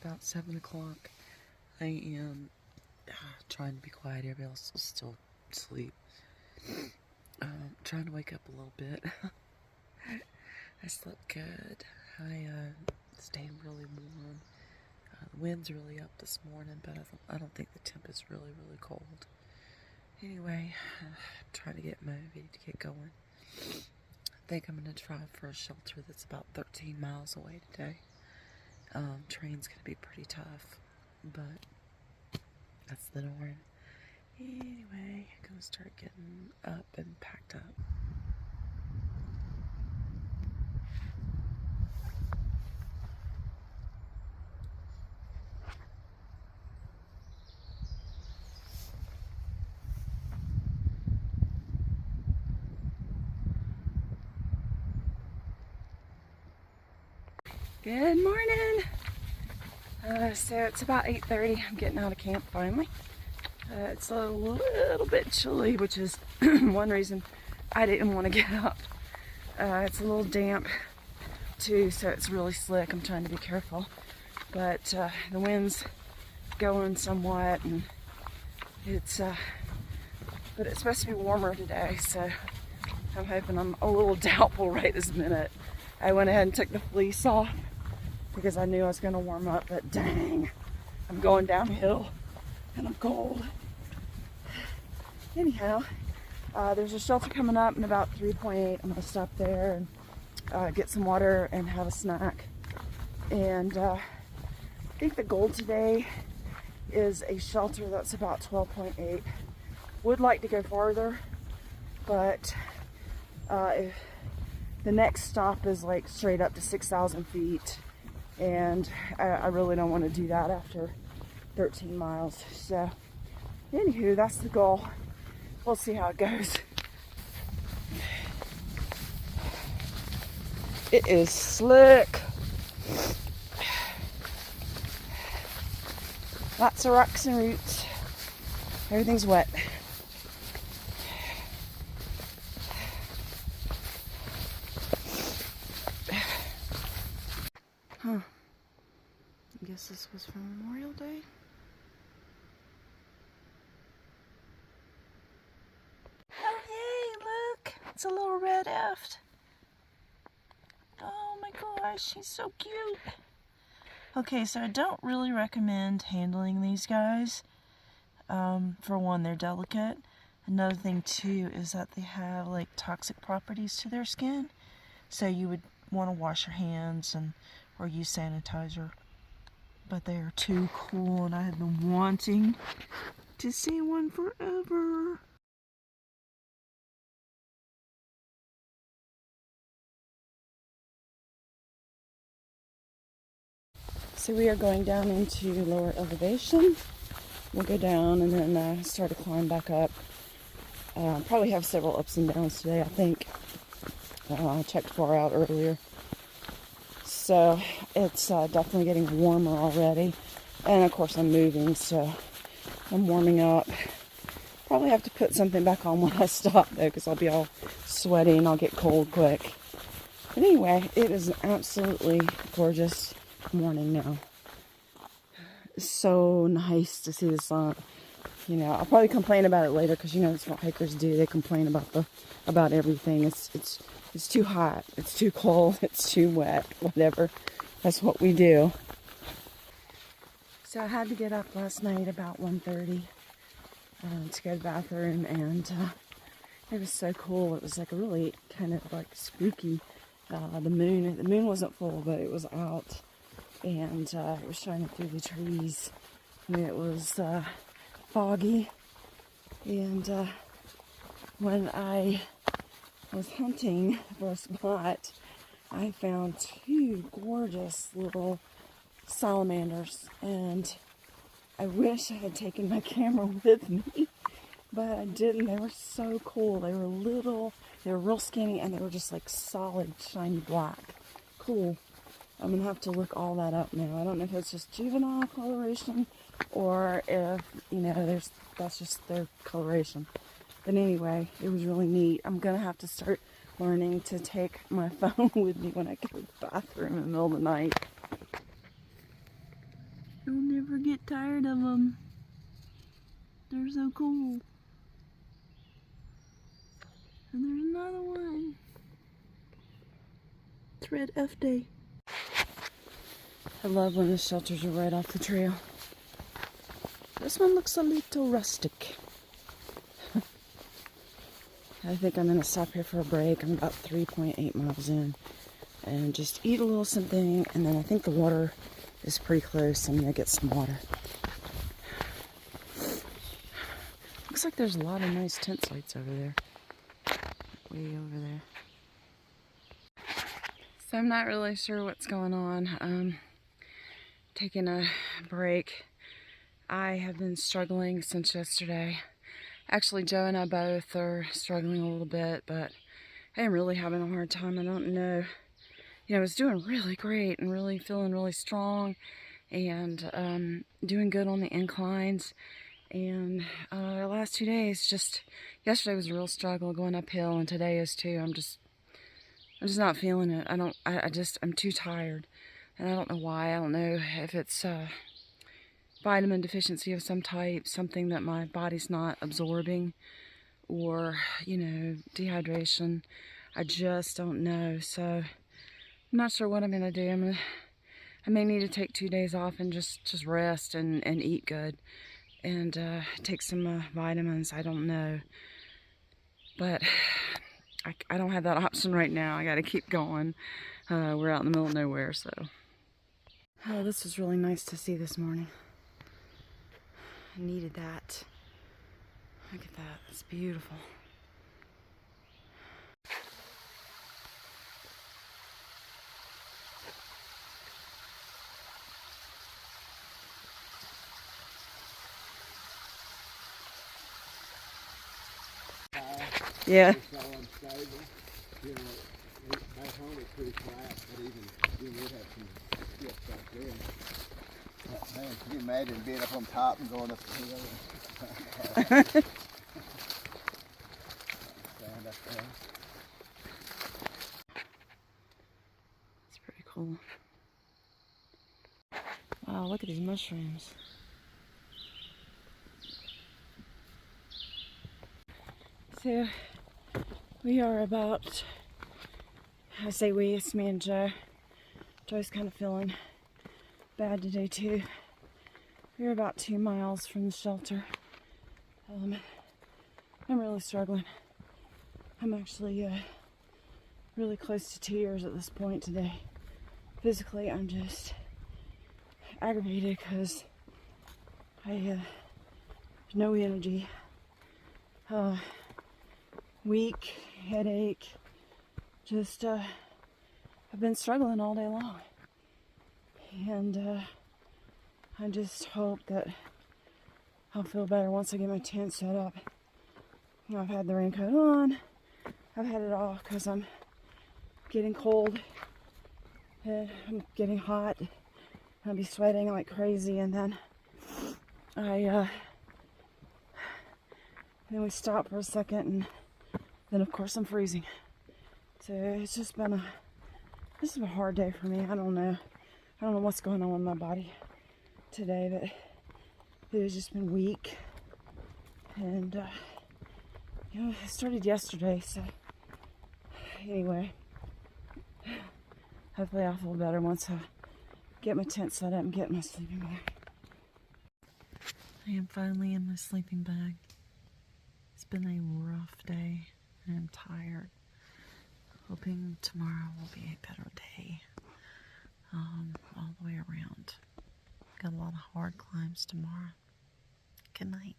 about 7 o'clock. I am trying to be quiet. Everybody else is still asleep. Trying to wake up a little bit. I slept good. I stayed really warm. The wind's really up this morning, but I don't think the temp is really cold. Anyway, trying to get motivated to get going. I think I'm going to drive for a shelter that's about 13 miles away today. Train's going to be pretty tough, but that's the norm. Anyway, I'm going to start getting up and packed up. Good morning! So it's about 8:30. I'm getting out of camp finally. It's a little bit chilly, which is one reason I didn't want to get up. It's a little damp too, so it's really slick. I'm trying to be careful. But the wind's going somewhat, and but it's supposed to be warmer today, so I'm hoping. I'm a little doubtful right this minute. I went ahead and took the fleece off because I knew I was going to warm up, but dang, I'm going downhill and I'm cold. Anyhow, there's a shelter coming up in about 3.8. I'm going to stop there and get some water and have a snack. And I think the goal today is a shelter that's about 12.8. Would like to go farther, but if the next stop is like straight up to 6,000 feet, and I really don't want to do that after 13 miles. So, anywho, that's the goal. We'll see how it goes. It is slick. Lots of rocks and roots. Everything's wet. Huh. I guess this was for Memorial Day. Oh, hey, look. It's a little red eft. Oh my gosh, she's so cute. Okay, so I don't really recommend handling these guys. For one, they're delicate. Another thing, too, is that they have, like, toxic properties to their skin. So you would want to wash your hands or use sanitizer. But they are too cool, and I have been wanting to see one forever. So we are going down into lower elevation. We'll go down and then start to climb back up. Probably have several ups and downs today, I think. I checked far out earlier. So it's definitely getting warmer already. And of course I'm moving, so I'm warming up. Probably have to put something back on when I stop though, because I'll be all sweaty and I'll get cold quick. But anyway, it is an absolutely gorgeous morning now. It's so nice to see the sun. You know, I'll probably complain about it later because you know that's what hikers do. They complain about everything. It's too hot, it's too cold, it's too wet, whatever. That's what we do. So I had to get up last night about 1:30 to go to the bathroom, and it was so cool. It was like a really kind of like spooky. The moon wasn't full, but it was out, and it was shining through the trees. And it was foggy, and when I was hunting for a spot, I found two gorgeous little salamanders, and I wish I had taken my camera with me, but I didn't. They were so cool. They were little, they were real skinny, and they were just like solid shiny black. Cool. I'm gonna have to look all that up now. I don't know if it's just juvenile coloration or if, you know, that's just their coloration. But anyway, it was really neat. I'm gonna have to start learning to take my phone with me when I go to the bathroom in the middle of the night. never get tired of them. They're so cool. And there's another one. It's Red F Day. I love when the shelters are right off the trail. This one looks a little rustic. I think I'm going to stop here for a break. I'm about 3.8 miles in. And just eat a little something. And then I think the water is pretty close. I'm going to get some water. Looks like there's a lot of nice tent sites over there. Way over there. So I'm not really sure what's going on. Taking a break. I have been struggling since yesterday. Actually, Joe and I both are struggling a little bit, but I am really having a hard time. I don't know. You know, I was doing really great and really feeling really strong and doing good on the inclines. And the last 2 days, just yesterday was a real struggle going uphill, and today is too. I'm just not feeling it. I'm too tired, and I don't know why. I don't know if it's vitamin deficiency of some type, something that my body's not absorbing, or, you know, dehydration. I just don't know. So I'm not sure what I'm gonna do. I may need to take 2 days off and just rest and eat good and take some vitamins. I don't know, but I don't have that option right now. I got to keep going. We're out in the middle of nowhere, so. Oh, this was really nice to see this morning. I needed that. Look at that. It's beautiful. Yeah. You know, back home it's pretty flat, but even you would have some skips back there. Man, can you imagine being up on top and going up the hill? Stand up there. It's pretty cool. Wow, look at these mushrooms. So we are about, I say we, it's me and Joe. Joe's kind of feeling bad today too. We're about 2 miles from the shelter. I'm really struggling. I'm actually really close to tears at this point today. Physically, I'm just aggravated because I have no energy. Weak, headache, just I've been struggling all day long, and I just hope that I'll feel better once I get my tent set up. You know, I've had the raincoat on, I've had it off because I'm getting cold and I'm getting hot. I'll be sweating like crazy, and then then we stop for a second, and then of course I'm freezing. So it's just been this is a hard day for me. I don't know what's going on with my body today, but it has just been weak. And you know, it started yesterday, so anyway, hopefully I'll feel better once I get my tent set up and get my sleeping bag. I am finally in my sleeping bag. It's been a rough day. I am tired. Hoping tomorrow will be a better day. All the way around. Got a lot of hard climbs tomorrow. Good night.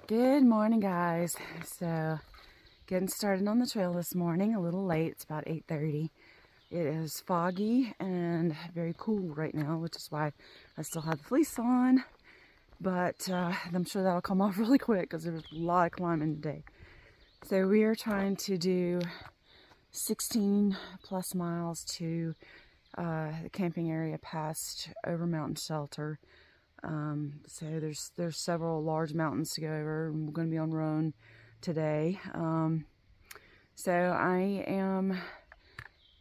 Good morning, guys. So, getting started on the trail this morning, a little late. It's about 8:30. It is foggy and very cool right now, which is why I still have the fleece on. But I'm sure that'll come off really quick because there's a lot of climbing today. So we are trying to do 16 plus miles to the camping area past Overmountain Shelter. So there's several large mountains to go over, and we're going to be on Roan today. So I am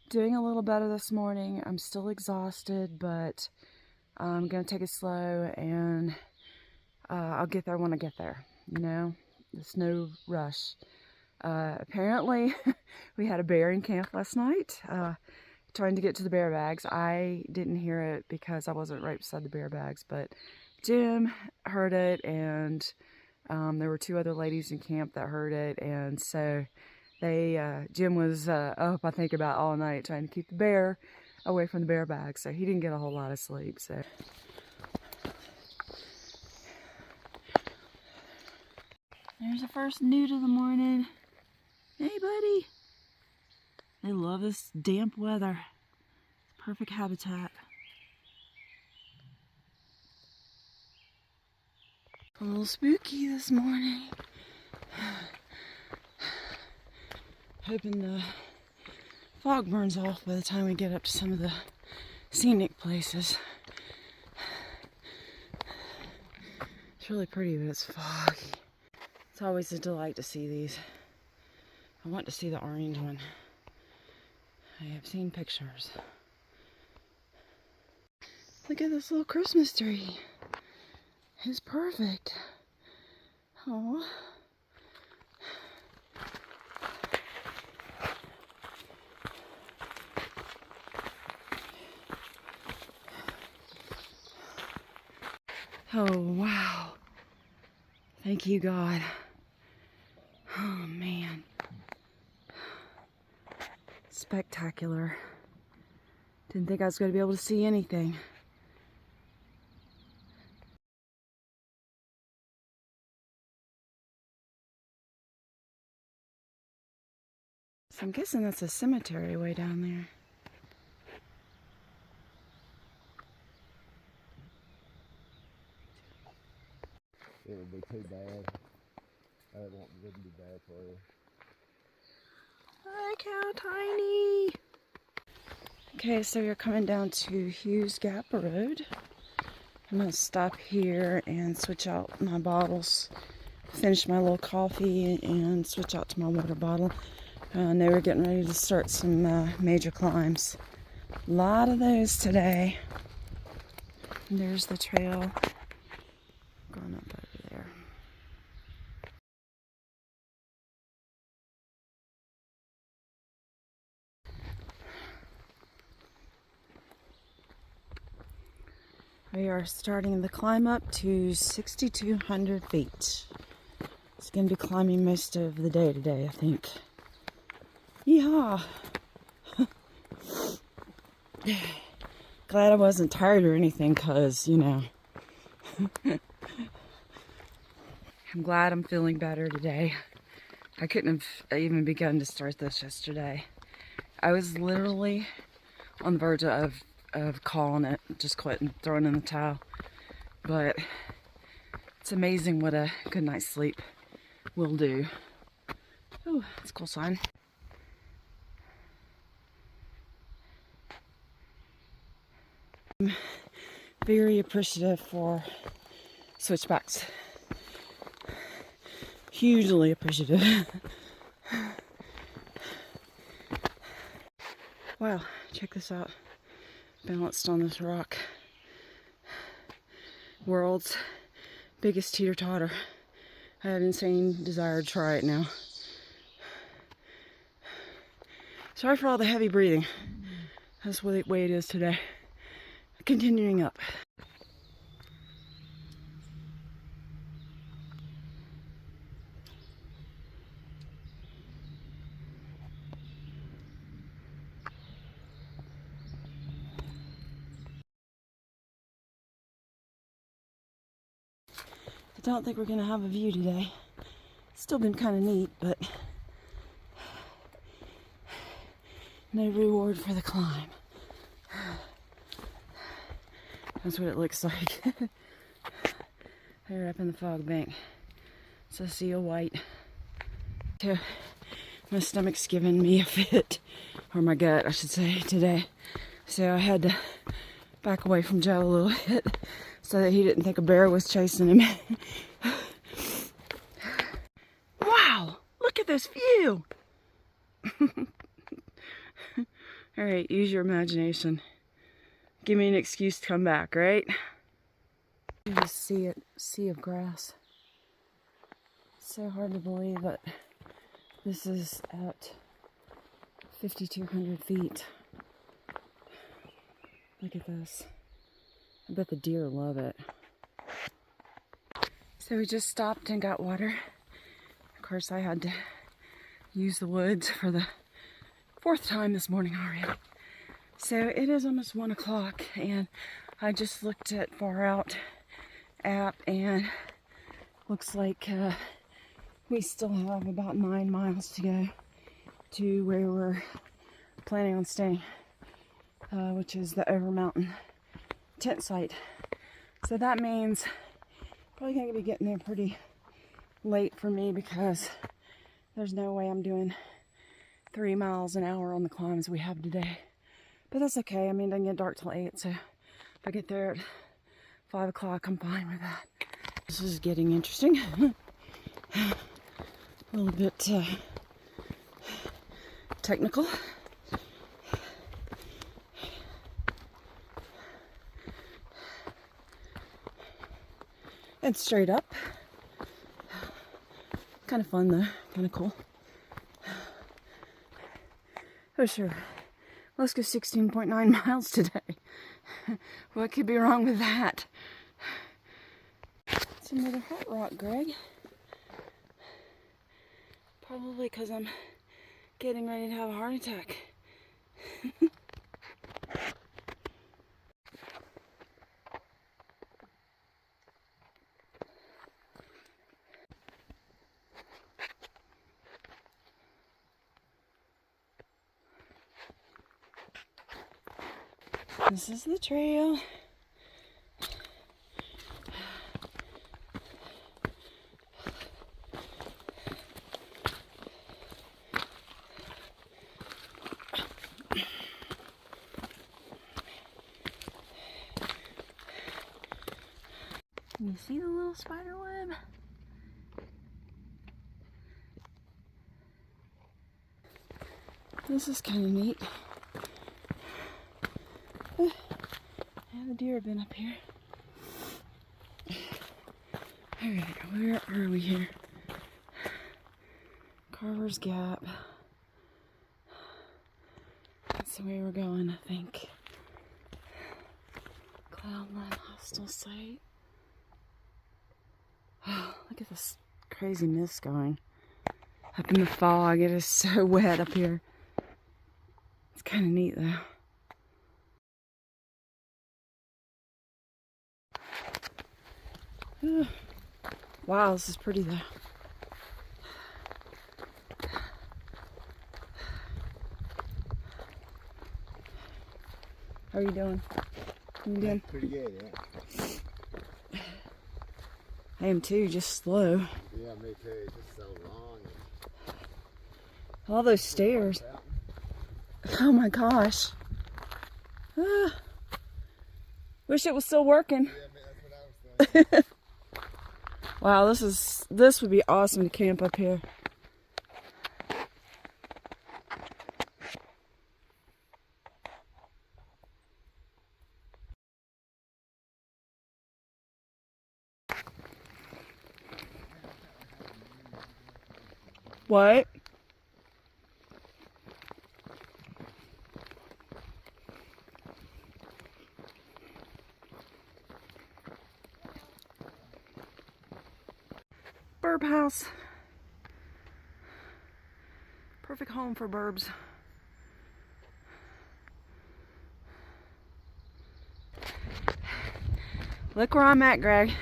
doing a little better this morning. I'm still exhausted, but I'm going to take it slow, and I'll get there when I get there. You know, there's no rush. Apparently, we had a bear in camp last night, trying to get to the bear bags. I didn't hear it because I wasn't right beside the bear bags, but Jim heard it, and there were 2 other ladies in camp that heard it, and so Jim was up, I think, about all night trying to keep the bear away from the bear bags, so he didn't get a whole lot of sleep. So there's the first newt of the morning. Hey, buddy. They love this damp weather. Perfect habitat. A little spooky this morning. Hoping the fog burns off by the time we get up to some of the scenic places. It's really pretty, but it's foggy. It's always a delight to see these. I want to see the orange one. I have seen pictures. Look at this little Christmas tree. It's perfect. Oh. Oh, wow. Thank you, God. Oh, man. Spectacular. Didn't think I was going to be able to see anything. So I'm guessing that's a cemetery way down there. It would be too bad. It wouldn't be bad for you. Look how tiny. Okay, so you're coming down to Hughes Gap Road. I'm going to stop here and switch out my bottles. Finish my little coffee and switch out to my water bottle. Now we're getting ready to start some major climbs. A lot of those today. And there's the trail going up over there. We are starting the climb up to 6,200 feet. It's going to be climbing most of the day today, I think. Yeehaw! Glad I wasn't tired or anything, because, you know. I'm glad I'm feeling better today. I couldn't have even begun to start this yesterday. I was literally on the verge of calling it, just quitting, throwing in the towel. But it's amazing what a good night's sleep will do. Oh, that's a cool sign. I'm very appreciative for switchbacks. Hugely appreciative. Wow, check this out. Balanced on this rock. World's biggest teeter-totter. I have an insane desire to try it now. Sorry for all the heavy breathing. That's the way it is today. Continuing up. I don't think we're going to have a view today. Still been kind of neat, but no reward for the climb. That's what it looks like. They're up in the fog bank. It's a seal white. So my stomach's giving me a fit, or my gut, I should say, today. So I had to back away from Joe a little bit so that he didn't think a bear was chasing him. Wow, look at this view. All right, use your imagination. Give me an excuse to come back, right? You just see it, sea of grass. So hard to believe that this is at 5,200 feet. Look at this. I bet the deer love it. So we just stopped and got water. Of course, I had to use the woods for the 4th time this morning already. So it is almost 1 o'clock, and I just looked at Far Out app, and looks like we still have about 9 miles to go to where we're planning on staying, which is the Overmountain tent site. So that means probably gonna be getting there pretty late for me, because there's no way I'm doing 3 miles an hour on the climbs we have today. But that's okay. I mean, it doesn't get dark till 8, so if I get there at 5 o'clock, I'm fine with that. This is getting interesting. A little bit technical. And straight up. Kind of fun though, kind of cool. Oh sure, let's go 16.9 miles today. What could be wrong with that? It's another hot rock, Greg. Probably because I'm getting ready to have a heart attack. This is the trail. You see the little spider web? This is kind of neat. Yeah, the deer have been up here. Alright, where are we here? Carver's Gap. That's the way we're going, I think. Cloudline Hostel Site. Oh, look at this crazy mist going. Up in the fog, it is so wet up here. It's kind of neat though. Wow, this is pretty though. How are you doing? You doing? Pretty good, yeah. I am too, just slow. Yeah, me too. It's just so long. All those stairs. Oh my gosh. Wish it was still working. Yeah, that's what I was thinking. Wow, this would be awesome to camp up here. What? Burb house. Perfect home for burbs. Look where I'm at, Greg.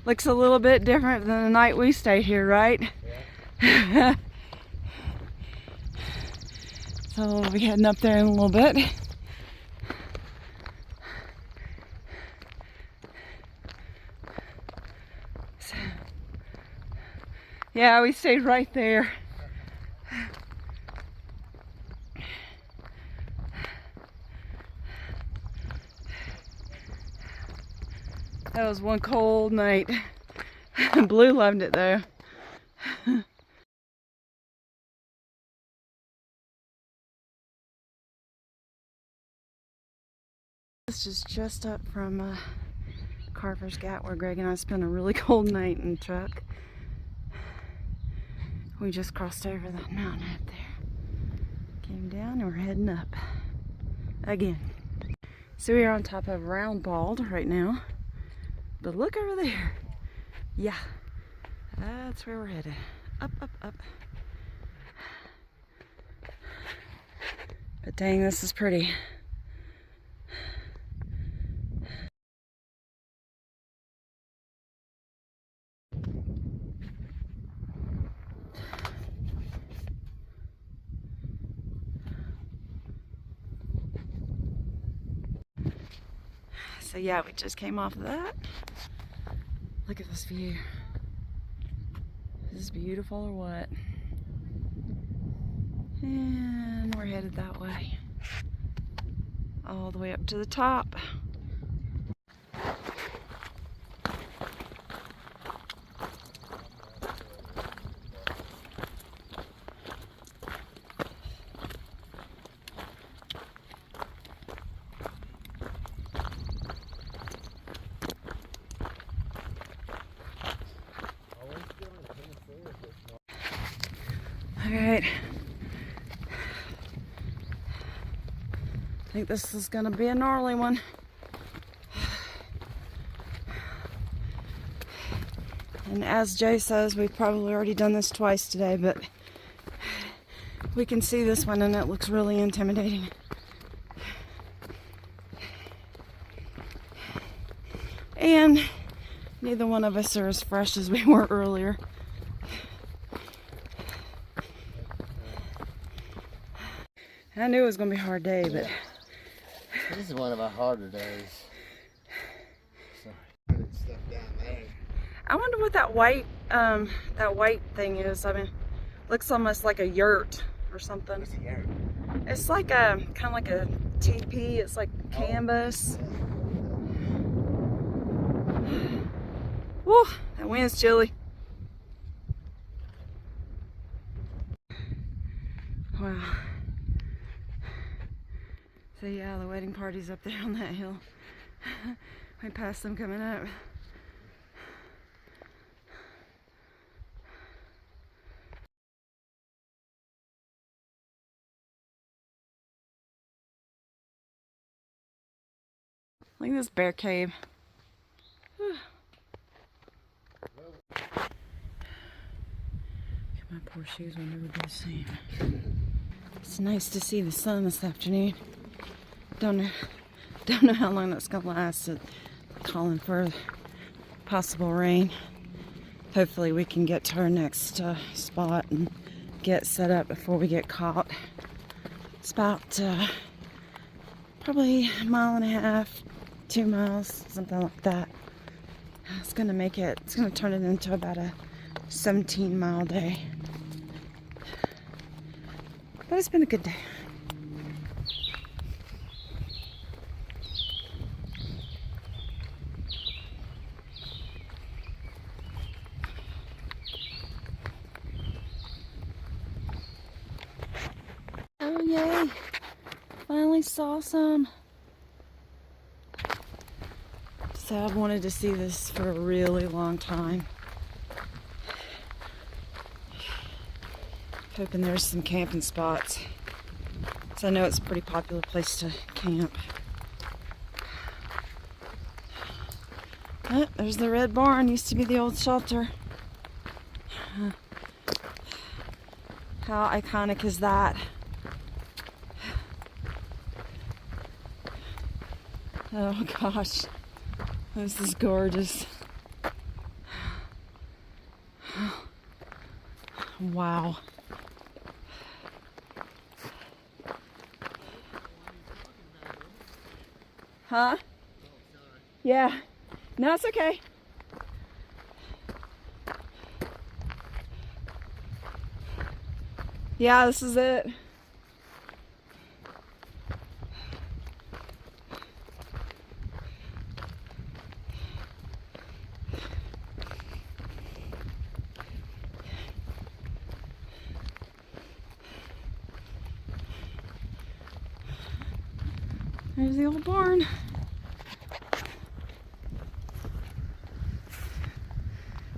Looks a little bit different than the night we stayed here, right? Yeah. So we'll be heading up there in a little bit. So, yeah, we stayed right there. That was one cold night. Blue loved it though. This is just up from Carver's Gap where Greg and I spent a really cold night in the truck. We just crossed over that mountain up there. Came down and we're heading up again. So we are on top of Round Bald right now. But look over there. Yeah, that's where we're headed. Up, up, up. But dang, this is pretty. So yeah, we just came off of that. Look at this view. Is this beautiful or what? And we're headed that way. All the way up to the top. Alright. I think this is gonna be a gnarly one. And as Jay says, we've probably already done this twice today, but we can see this one and it looks really intimidating. And neither one of us are as fresh as we were earlier. I knew it was going to be a hard day, but... This is one of our harder days. So, put stuff down there. I wonder what that white thing is. I mean, looks almost like a yurt or something. What's a yurt? It's like a, kind of like a teepee. It's like canvas. Woo, that wind's chilly. Wow. So yeah, the wedding party's up there on that hill. We passed them coming up. Look at this bear cave. Whew. Get my poor shoes will never be the same. It's nice to see the sun this afternoon. Don't know how long that's gonna last. Calling for possible rain. Hopefully we can get to our next spot and get set up before we get caught. It's about probably a mile and a half, 2 miles, something like that. It's gonna turn it into about a 17-mile day. But it's been a good day. Oh yay! Finally saw some. So I've wanted to see this for a really long time. Hoping there's some camping spots. So I know it's a pretty popular place to camp. Oh, there's the red barn. Used to be the old shelter. How iconic is that? Oh gosh, this is gorgeous. Wow. Huh? Yeah. No, it's okay. Yeah, this is it. There's the old barn.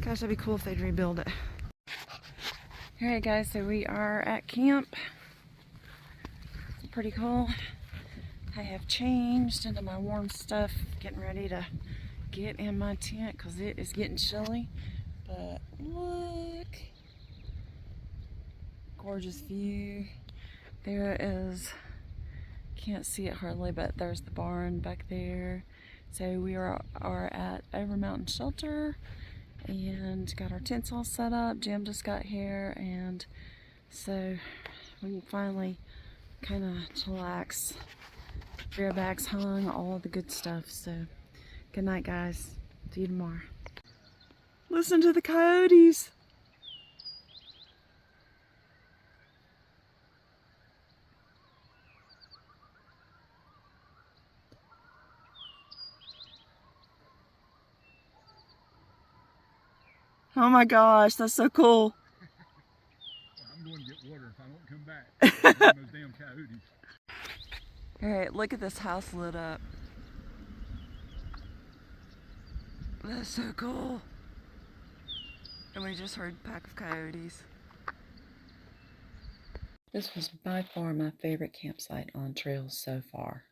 Gosh, that'd be cool if they'd rebuild it. Alright guys, so we are at camp. It's pretty cool. I have changed into my warm stuff, getting ready to get in my tent because it is getting chilly. But look, gorgeous view. There is, can't see it hardly, but there's the barn back there. So we are at Overmountain Shelter and got our tents all set up. Jim just got here, and so we can finally kind of chillax. Beer bags hung, all the good stuff. So good night guys, see you tomorrow. Listen to the coyotes. Oh my gosh, that's so cool. I'm going to get water if I don't come back. Those damn coyotes. Alright, look at this house lit up. That's so cool. And we just heard a pack of coyotes. This was by far my favorite campsite on trails so far.